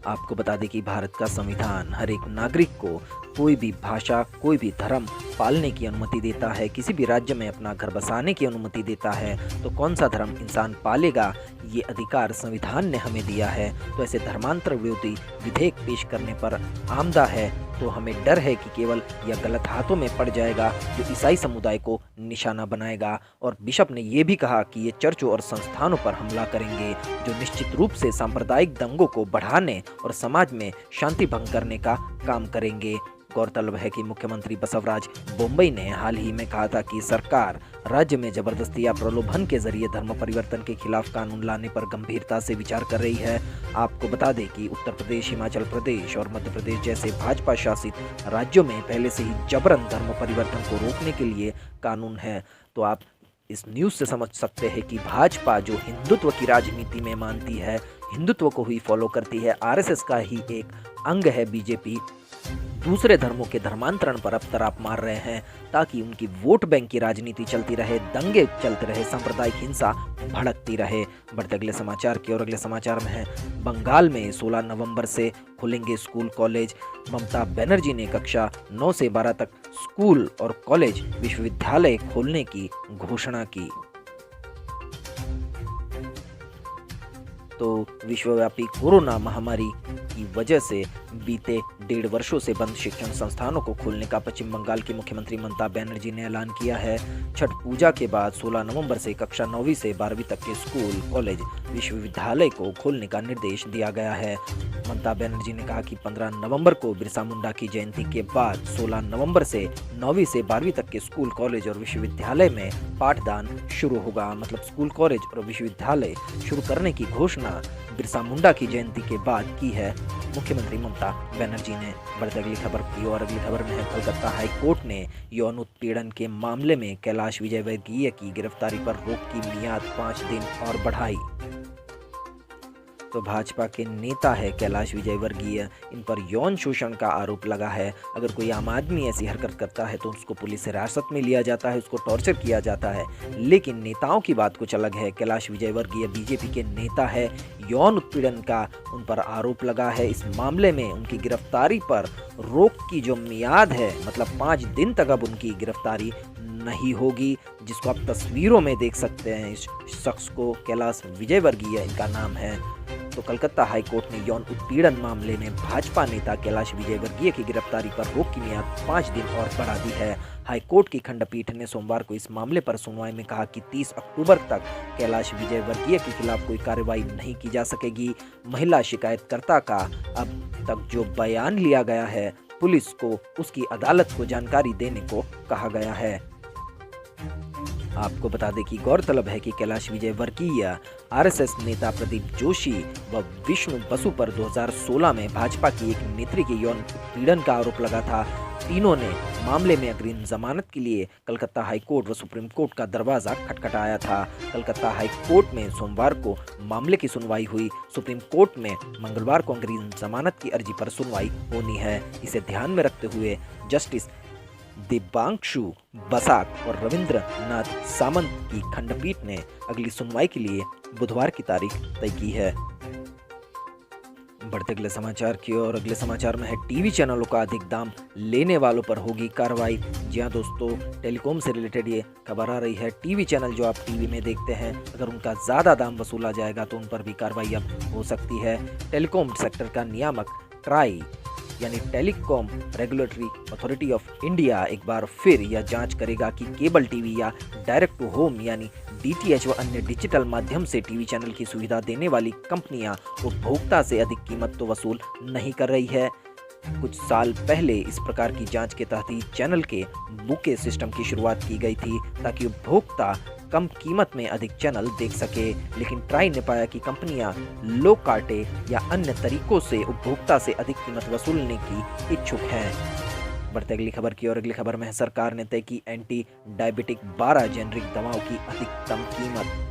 आपको बता दें कि भारत का संविधान हर एक नागरिक को कोई भी भाषा, कोई भी धर्म पालने की अनुमति देता है, किसी भी राज्य में अपना घर बसाने की अनुमति देता है। तो कौन सा धर्म इंसान पालेगा, ये अधिकार संविधान ने हमें दिया है। तो ऐसे धर्मांतर विरोधी विधेयक पेश करने पर आमदा है तो हमें डर है कि केवल यह गलत हाथों में पड़ जाएगा, जो ईसाई समुदाय को निशाना बनाएगा। और बिशप ने यह भी कहा कि ये चर्चों और संस्थानों पर हमला करेंगे, जो निश्चित रूप से सांप्रदायिक दंगों को बढ़ाने और समाज में शांति भंग करने का काम करेंगे। गौरतलब है कि मुख्यमंत्री बसवराज बोम्मई ने हाल ही में कहा था कि सरकार राज्य में जबरदस्ती या प्रलोभन के जरिए धर्म परिवर्तन के खिलाफ कानून लाने पर गंभीरता से विचार कर रही है। आपको बता दें कि उत्तर प्रदेश, हिमाचल प्रदेश और मध्य प्रदेश जैसे भाजपा शासित राज्यों में पहले से ही जबरन धर्म परिवर्तन को रोकने के लिए कानून है। तो आप इस न्यूज़ से समझ सकते हैं कि भाजपा जो हिंदुत्व की राजनीति में मानती है, हिंदुत्व को ही फॉलो करती है, आरएसएस का ही एक अंग है बीजेपी, दूसरे धर्मों के धर्मांतरण पर अब तराप मार रहे हैं ताकि उनकी वोट बैंक की राजनीति चलती रहे, दंगे चलते रहे, सांप्रदायिक हिंसा भड़कती रहे। बढ़ते अगले समाचार की ओर। अगले समाचार में है, बंगाल में 16 नवंबर से खुलेंगे स्कूल कॉलेज। ममता बनर्जी ने कक्षा 9 से 12 तक स्कूल और कॉलेज, विश्वविद्यालय खोलने की घोषणा की। तो विश्वव्यापी कोरोना महामारी की वजह से बीते 1.5 वर्षों से बंद शिक्षण संस्थानों को खोलने का पश्चिम बंगाल की मुख्यमंत्री ममता बनर्जी ने ऐलान किया है। छठ पूजा के बाद 16 नवंबर से कक्षा 9वीं से 12वीं तक के स्कूल, कॉलेज, विश्वविद्यालय को खोलने का निर्देश दिया गया है। ममता बनर्जी ने कहा कि 15 नवंबर को बिरसा मुंडा की जयंती के बाद 16 नवंबर से 9वीं से 12वीं तक के स्कूल, कॉलेज और विश्वविद्यालय में पाठदान शुरू होगा। मतलब स्कूल, कॉलेज और विश्वविद्यालय शुरू करने की घोषणा बिरसा मुंडा की जयंती के बाद की है मुख्यमंत्री ममता बनर्जी ने। बढ़ते अगली खबर की और। अगली खबर में है, कोलकाता हाई कोर्ट ने यौन उत्पीड़न के मामले में कैलाश विजयवर्गीय की गिरफ्तारी पर रोक की मियाद 5 दिन और बढ़ाई। तो भाजपा के नेता है कैलाश विजयवर्गीय, इन पर यौन शोषण का आरोप लगा है। अगर कोई आम आदमी ऐसी हरकत करता है तो उसको पुलिस हिरासत में लिया जाता है, उसको टॉर्चर किया जाता है। लेकिन नेताओं की बात कुछ अलग है। कैलाश विजयवर्गीय बीजेपी के नेता है, यौन उत्पीड़न का उन पर आरोप लगा है। इस मामले में उनकी गिरफ्तारी पर रोक की जो मियाद है, मतलब 5 दिन तक अब उनकी गिरफ्तारी नहीं होगी, जिसको आप तस्वीरों में देख सकते हैं। इस शख्स को कैलाश विजयवर्गीय इनका नाम है। तो कलकत्ता हाई कोर्ट ने यौन उत्पीड़न मामले में भाजपा नेता कैलाश विजयवर्गीय की गिरफ्तारी पर रोक की मियाद 5 दिन और बढ़ा दी है। हाई कोर्ट की खंडपीठ ने सोमवार को इस मामले पर सुनवाई में कहा कि 30 अक्टूबर तक कैलाश विजयवर्गीय के खिलाफ कोई कार्रवाई नहीं की जा सकेगी। महिला शिकायतकर्ता का अब तक जो बयान लिया गया है, पुलिस को उसकी अदालत को जानकारी देने को कहा गया है। आपको बता दें कि गौरतलब है कि कैलाश विजयवर्गीय, आरएसएस नेता प्रदीप जोशी व विष्णु बसु पर 2016 में भाजपा की एक नेत्री के यौन उत्पीड़न का आरोप लगा था। तीनों ने मामले में अग्रिम जमानत के लिए कलकत्ता हाई कोर्ट व सुप्रीम कोर्ट का दरवाजा खटखटाया था। कलकत्ता हाई कोर्ट में सोमवार को मामले की सुनवाई हुई। सुप्रीम कोर्ट में मंगलवार को अग्रिम जमानत की अर्जी पर सुनवाई होनी है। इसे ध्यान में रखते हुए जस्टिस दिव्यांशु बसाक और रविंद्र नाथ सामंत की खंडपीठ ने अगली सुनवाई के लिए बुधवार की तारीख तय की है। बढ़ते अगले समाचार की ओर। अगले समाचार में है टीवी चैनलों का अधिक दाम लेने वालों पर होगी कार्रवाई। जी हाँ दोस्तों, टेलीकॉम से रिलेटेड ये खबर आ रही है। टीवी चैनल जो आप टीवी में देखते हैं, अगर उनका ज़्यादा दाम वसूला जाएगा तो उन पर भी कार्रवाई अब हो सकती है। टेलीकॉम सेक्टर का नियामक ट्राई यानी telecom regulatory authority of India एक बार फिर यह जांच करेगा कि केबल टीवी या डायरेक्ट टू होम यानी डीटीएच व अन्य डिजिटल माध्यम से टीवी चैनल की सुविधा देने वाली कंपनियां उपभोक्ता से अधिक कीमत तो वसूल नहीं कर रही है। कुछ साल पहले इस प्रकार की जांच के तहत ही चैनल के बुके सिस्टम की शुरुआत की गई थी ताकि उपभोक्ता कम कीमत में अधिक चैनल देख सके, लेकिन ट्राई ने पाया कि कंपनियां लो काटे या अन्य तरीकों से उपभोक्ता से अधिक कीमत वसूलने की इच्छुक हैं। बढ़ते अगली खबर की ओर। अगली खबर में है सरकार ने तय की एंटी डायबिटिक 12 जेनरिक दवाओं की अधिकतम कीमत।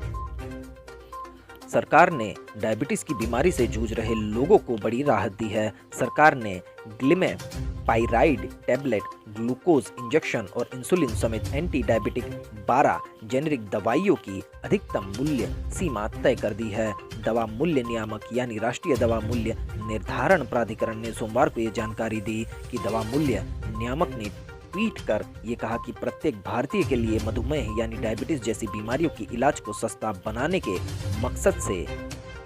सरकार ने डायबिटीज की बीमारी से जूझ रहे लोगों को बड़ी राहत दी है। सरकार ने ग्लिमेपाइराइड टैबलेट, ग्लूकोज इंजेक्शन और इंसुलिन समेत एंटी डायबिटिक 12 जेनरिक दवाइयों की अधिकतम मूल्य सीमा तय कर दी है। दवा मूल्य नियामक यानी राष्ट्रीय दवा मूल्य निर्धारण प्राधिकरण ने सोमवार को ये जानकारी दी कि दवा मूल्य नियामक ने ट्वीट कर ये कहा कि प्रत्येक भारतीय के लिए मधुमेह यानी डायबिटीज जैसी बीमारियों की इलाज को सस्ता बनाने के मकसद से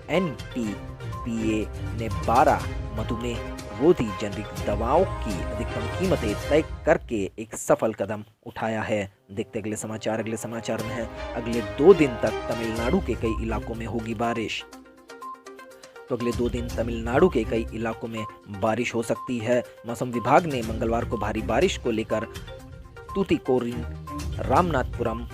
एनटीपीए ने 12 मधुमेह रोधी जेनरिक दवाओं की अधिकतम कीमतें तय करके एक सफल कदम उठाया है। देखते अगले समाचार। अगले समाचार में है अगले 2 दिन तक तमिलनाडु के कई इलाकों में होगी बारिश। तो अगले 2 दिन तमिलनाडु के कई इलाकों में बारिश हो सकती है। मौसम विभाग ने मंगलवार को भारी बारिश को लेकर तूतीकोरिन, रामनाथपुरम,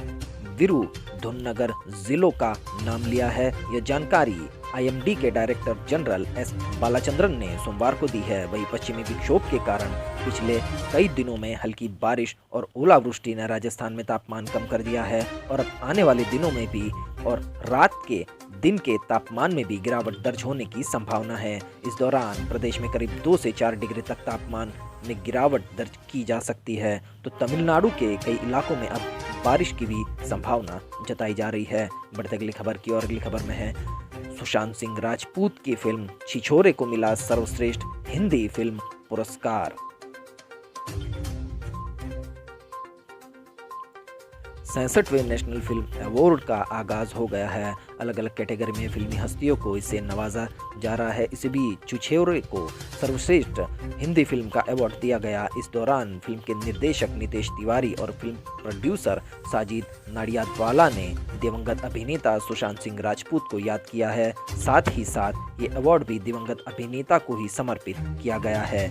विरुधुनगर जिलों का नाम लिया है। यह जानकारी आईएमडी के डायरेक्टर जनरल एस बालाचंद्रन ने सोमवार को दी है। वहीं पश्चिमी विक्षोभ के कारण पिछले कई दिनों में हल्की बारिश और ओलावृष्टि ने राजस्थान में तापमान कम कर दिया है और अब आने वाले दिनों में भी और रात के दिन के तापमान में भी गिरावट दर्ज होने की संभावना है। इस दौरान प्रदेश में करीब 2 से 4 डिग्री तक तापमान में गिरावट दर्ज की जा सकती है। तो तमिलनाडु के कई इलाकों में अब बारिश की भी संभावना जताई जा रही है। बढ़ते अगली खबर की ओर। अगली खबर में है सुशांत सिंह राजपूत की फिल्म छिछोरे को मिला सर्वश्रेष्ठ हिंदी फिल्म पुरस्कार। 66वें नेशनल फिल्म अवार्ड का आगाज हो गया है। अलग अलग कैटेगरी में फिल्मी हस्तियों को इससे नवाजा जा रहा है। इसी बीच छिछोरे को सर्वश्रेष्ठ हिंदी फिल्म का अवार्ड दिया गया। इस दौरान फिल्म के निर्देशक नितेश तिवारी और फिल्म प्रोड्यूसर साजिद नाडियादवाला ने दिवंगत अभिनेता सुशांत सिंह राजपूत को याद किया है। साथ ही साथ ये अवार्ड भी दिवंगत अभिनेता को ही समर्पित किया गया है।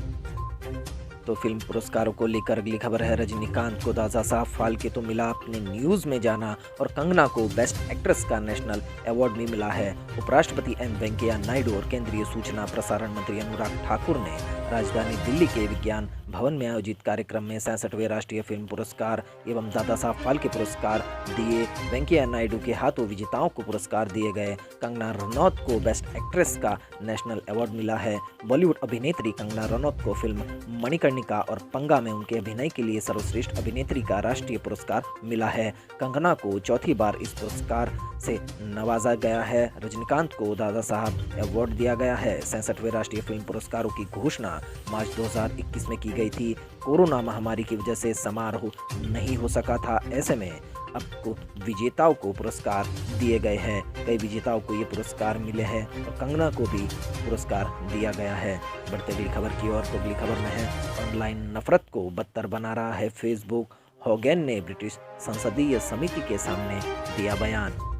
तो फिल्म पुरस्कारों को लेकर अगली खबर है रजनीकांत को दादा साहब फाल्के तो मिला अपने न्यूज़ में जाना और कंगना को बेस्ट एक्ट्रेस का नेशनल अवार्ड भी मिला है। उपराष्ट्रपति एम वेंकैया नायडू और केंद्रीय सूचना प्रसारण मंत्री अनुराग ठाकुर ने राजधानी दिल्ली के विज्ञान भवन में आयोजित कार्यक्रम में 66वें राष्ट्रीय फिल्म पुरस्कार एवं दादा साहब फाल्के पुरस्कार दिए। वेंकैया नायडू के हाथों विजेताओं को पुरस्कार दिए गए। कंगना रनौत को बेस्ट एक्ट्रेस का नेशनल अवार्ड मिला है। बॉलीवुड अभिनेत्री कंगना रनौत को फिल्म मणिकर्णिका और पंगा में उनके अभिनय के लिए सर्वश्रेष्ठ अभिनेत्री का राष्ट्रीय पुरस्कार मिला है। कंगना को चौथी बार इस पुरस्कार से नवाजा गया है। रजनीकांत को दादा साहब अवार्ड दिया गया है। 66वें राष्ट्रीय फिल्म पुरस्कारों की घोषणा मार्च 2021 में की गई थी। कोरोना महामारी की वजह से समारोह नहीं हो सका था। ऐसे में अब विजेताओं को पुरस्कार दिए गए हैं। कई विजेताओं को ये पुरस्कार मिले हैं और कंगना को भी पुरस्कार दिया गया है। बढ़ते अगली खबर की ओर। तो अगली खबर में है ऑनलाइन नफरत को बदतर बना रहा है फेसबुक। होगेन ने ब्रिटिश संसदीय समिति के सामने दिया बयान।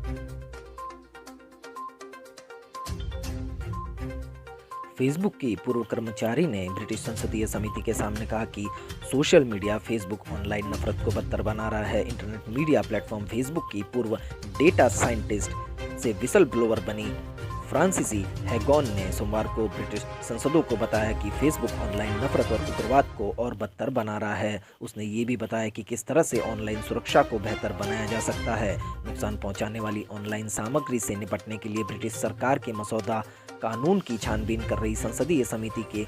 फेसबुक की पूर्व कर्मचारी ने ब्रिटिश संसदीय समिति के सामने कहा कि सोशल मीडिया फेसबुक ऑनलाइन नफरत को बदतर बना रहा है। इंटरनेट मीडिया प्लेटफॉर्म फेसबुक की पूर्व डेटा साइंटिस्ट से विसल ब्लोअर बनी फ्रांसीसी हैगॉन ने सोमवार को ब्रिटिश संसदों को बताया कि फेसबुक ऑनलाइन नफरत और उग्रवाद को और बदतर बना रहा है। उसने ये भी बताया कि किस तरह से ऑनलाइन सुरक्षा को बेहतर बनाया जा सकता है। नुकसान पहुंचाने वाली ऑनलाइन सामग्री से निपटने के लिए ब्रिटिश सरकार के मसौदा कानून की छानबीन कर रही संसदीय समिति के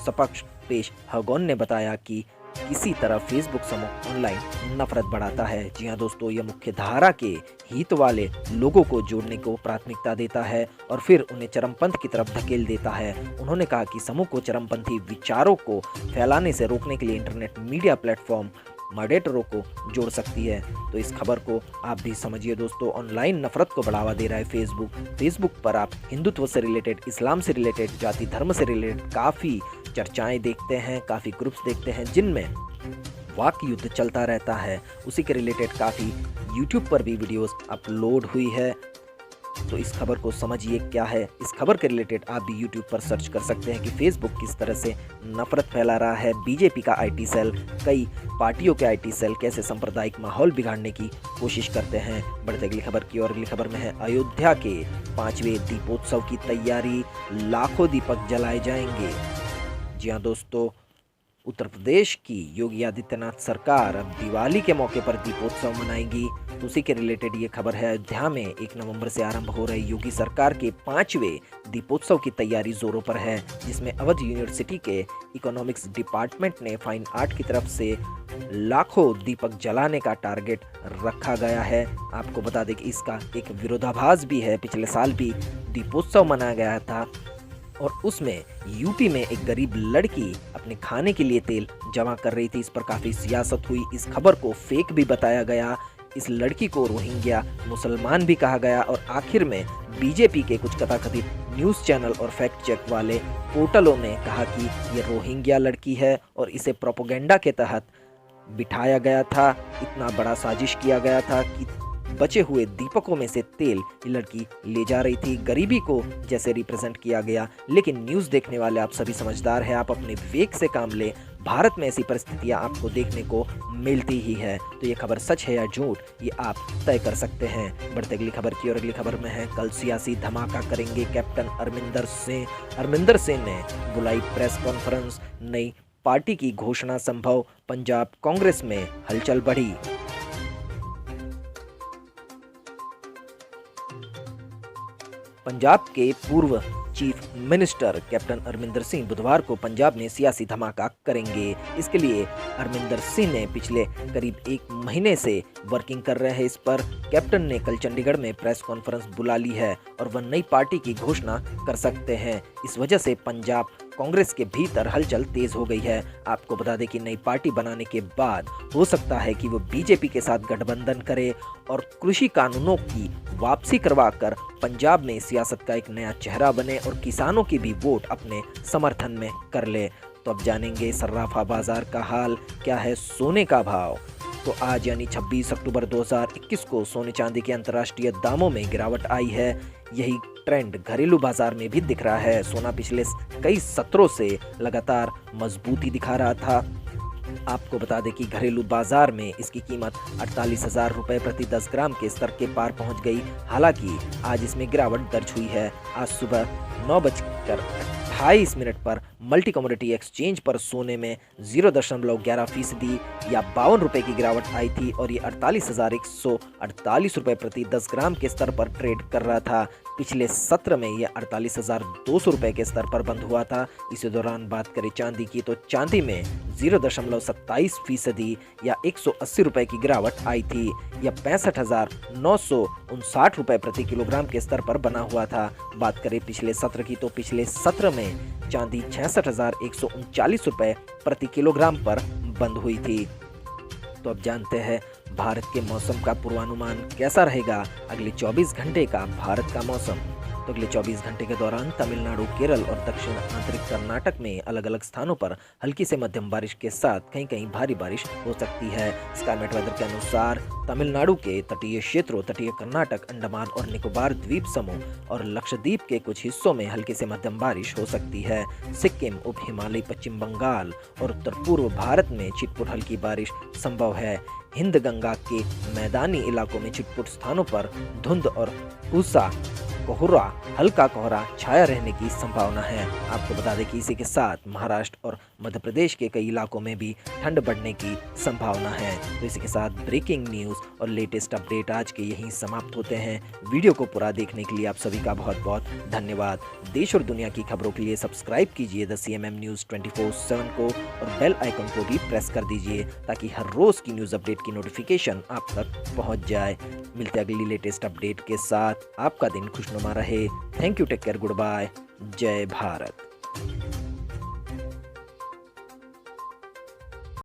समक्ष पेश हैगॉन ने बताया कि किसी तरह फेसबुक समूह ऑनलाइन नफरत बढ़ाता है। जी हाँ दोस्तों, यह मुख्य धारा के हित वाले लोगों को जोड़ने को प्राथमिकता देता है और फिर उन्हें चरमपंथ की तरफ धकेल देता है। उन्होंने कहा कि समूह को चरमपंथी विचारों को फैलाने से रोकने के लिए इंटरनेट मीडिया प्लेटफॉर्म मॉडरेटरों को जोड़ सकती है। तो इस खबर को आप भी समझिए दोस्तों। ऑनलाइन नफरत को बढ़ावा दे रहा है फेसबुक पर आप हिंदुत्व से रिलेटेड, इस्लाम से रिलेटेड, जाति धर्म से रिलेटेड काफ़ी चर्चाएं देखते हैं, काफ़ी ग्रुप्स देखते हैं जिनमें वाक युद्ध चलता रहता है। उसी के रिलेटेड काफ़ी यूट्यूब पर भी वीडियोस अपलोड हुई है। तो इस खबर को समझिए क्या है। इस खबर के रिलेटेड आप भी यूट्यूब पर सर्च कर सकते हैं कि फेसबुक किस तरह से नफरत फैला रहा है। बीजेपी का आईटी सेल, कई पार्टियों के आईटी सेल कैसे सांप्रदायिक माहौल बिगाड़ने की कोशिश करते हैं। बढ़ते अगली खबर की ओर। अगली खबर में है अयोध्या के 5वें दीपोत्सव की तैयारी, लाखों दीपक जलाए जाएंगे। जी हाँ दोस्तों, उत्तर प्रदेश की योगी आदित्यनाथ सरकार अब दिवाली के मौके पर दीपोत्सव मनाएगी। तो उसी के रिलेटेड ये खबर है। अयोध्या में 1 नवंबर से आरंभ हो रही योगी सरकार के 5वें दीपोत्सव की तैयारी जोरों पर है, जिसमें अवध यूनिवर्सिटी के इकोनॉमिक्स डिपार्टमेंट ने फाइन आर्ट की तरफ से लाखों दीपक जलाने का टारगेट रखा गया है। आपको बता दें कि इसका एक विरोधाभास भी है। पिछले साल भी दीपोत्सव मनाया गया था और उसमें यूपी में एक गरीब लड़की अपने खाने के लिए तेल जमा कर रही थी। इस पर काफ़ी सियासत हुई। इस खबर को फेक भी बताया गया। इस लड़की को रोहिंग्या मुसलमान भी कहा गया और आखिर में बीजेपी के कुछ तथाकथित न्यूज़ चैनल और फैक्ट चेक वाले पोर्टलों ने कहा कि ये रोहिंग्या लड़की है और इसे प्रोपोगेंडा के तहत बिठाया गया था। इतना बड़ा साजिश किया गया था कि बचे हुए दीपकों में से तेल ये लड़की ले जा रही थी। गरीबी को जैसे रिप्रेजेंट किया गया। लेकिन न्यूज़ देखने वाले आप सभी समझदार हैं, आप अपने विवेक से काम ले। भारत में ऐसी परिस्थितियां आपको देखने को मिलती ही है। तो ये खबर सच है या झूठ, ये आप तय कर सकते हैं। बढ़ते अगली खबर की और। अगली खबर में है कल सियासी धमाका करेंगे कैप्टन अमरिंदर सिंह। अमरिंदर सिंह ने बुलाई प्रेस कॉन्फ्रेंस, नई पार्टी की घोषणा संभव, पंजाब कांग्रेस में हलचल बढ़ी। पंजाब के पूर्व chief minister captain Amarinder Singh बुधवार को पंजाब में सियासी धमाका करेंगे। इसके लिए अमरिंदर सिंह ने पिछले करीब 1 महीने से वर्किंग कर रहे हैं। इस पर कैप्टन ने कल चंडीगढ़ में प्रेस कॉन्फ्रेंस बुला ली है और वह नई पार्टी की घोषणा कर सकते हैं। इस वजह से पंजाब कांग्रेस के भीतर हलचल तेज हो गई है। आपको बता दें कि नई पार्टी बनाने के बाद हो सकता है कि वो बीजेपी के साथ गठबंधन करे और कृषि कानूनों की वापसी करवाकर पंजाब में सियासत का एक नया चेहरा बने और किसानों की भी वोट अपने समर्थन में कर ले। तो अब जानेंगे सर्राफा बाजार का हाल क्या है, सोने का भाव। तो आज यानी 26 अक्टूबर 2021 को सोने चांदी के अंतर्राष्ट्रीय दामों में गिरावट आई है। यही ट्रेंड घरेलू बाजार में भी दिख रहा है। सोना पिछले कई सत्रों से लगातार मजबूती दिखा रहा था। आपको बता दें कि घरेलू बाजार में इसकी कीमत 48,000 रुपये प्रति 10 ग्राम के स्तर के पार पहुंच गई। हालांकि आज इसमें गिरावट दर्ज हुई है। आज सुबह 9:28 पर मल्टी कमोडिटी एक्सचेंज पर सोने में 0.11% या 52 रुपये की गिरावट आई थी और ये 48,148 रुपये प्रति 10 ग्राम के स्तर पर ट्रेड कर रहा था। पिछले सत्र में यह 48,200 रुपये के स्तर पर बंद हुआ था। इसी दौरान बात करें चांदी की, तो चांदी में 0.27% या 180 रुपये की गिरावट आई थी। यह 65,959 रुपये प्रति किलोग्राम के स्तर पर बना हुआ था। बात करें पिछले सत्र की, तो पिछले सत्र में चांदी 66,139 रुपये प्रति किलोग्राम पर बंद हुई थी। तो अब जानते हैं भारत के मौसम का पूर्वानुमान कैसा रहेगा। अगले 24 घंटे का भारत का मौसम। तो अगले 24 घंटे के दौरान तमिलनाडु, केरल और दक्षिण आंतरिक कर्नाटक में अलग अलग स्थानों पर हल्की से मध्यम बारिश के साथ कहीं कहीं भारी बारिश हो सकती है। स्काईमेट वेदर के अनुसार तमिलनाडु के तटीय क्षेत्रों, तटीय कर्नाटक, अंडमान और निकोबार द्वीप समूह और लक्षद्वीप के कुछ हिस्सों में हल्की से मध्यम बारिश हो सकती है। सिक्किम, उप हिमालय, पश्चिम बंगाल और उत्तर पूर्व भारत में छिटपुट हल्की बारिश संभव है। हिंद गंगा के मैदानी इलाकों में छिटपुट स्थानों पर धुंध और कुसा कोहरा हल्का कोहरा छाया रहने की संभावना है। आपको बता दें कि इसी के साथ महाराष्ट्र और मध्य प्रदेश के कई इलाकों में भी ठंड बढ़ने की संभावना है। तो इसी के साथ ब्रेकिंग न्यूज़ और लेटेस्ट अपडेट आज के यहीं समाप्त होते हैं। वीडियो को पूरा देखने के लिए आप सभी का बहुत बहुत धन्यवाद। देश और दुनिया की खबरों के लिए सब्सक्राइब कीजिए द CMM न्यूज़ 24/7 को और बेल आइकन को भी प्रेस कर दीजिए ताकि हर रोज़ की न्यूज़ अपडेट की नोटिफिकेशन आप तक पहुंच जाए। मिलते अगली लेटेस्ट अपडेट के साथ। आपका दिन खुशनुमा रहे। Thank you, take care, goodbye, जय भारत।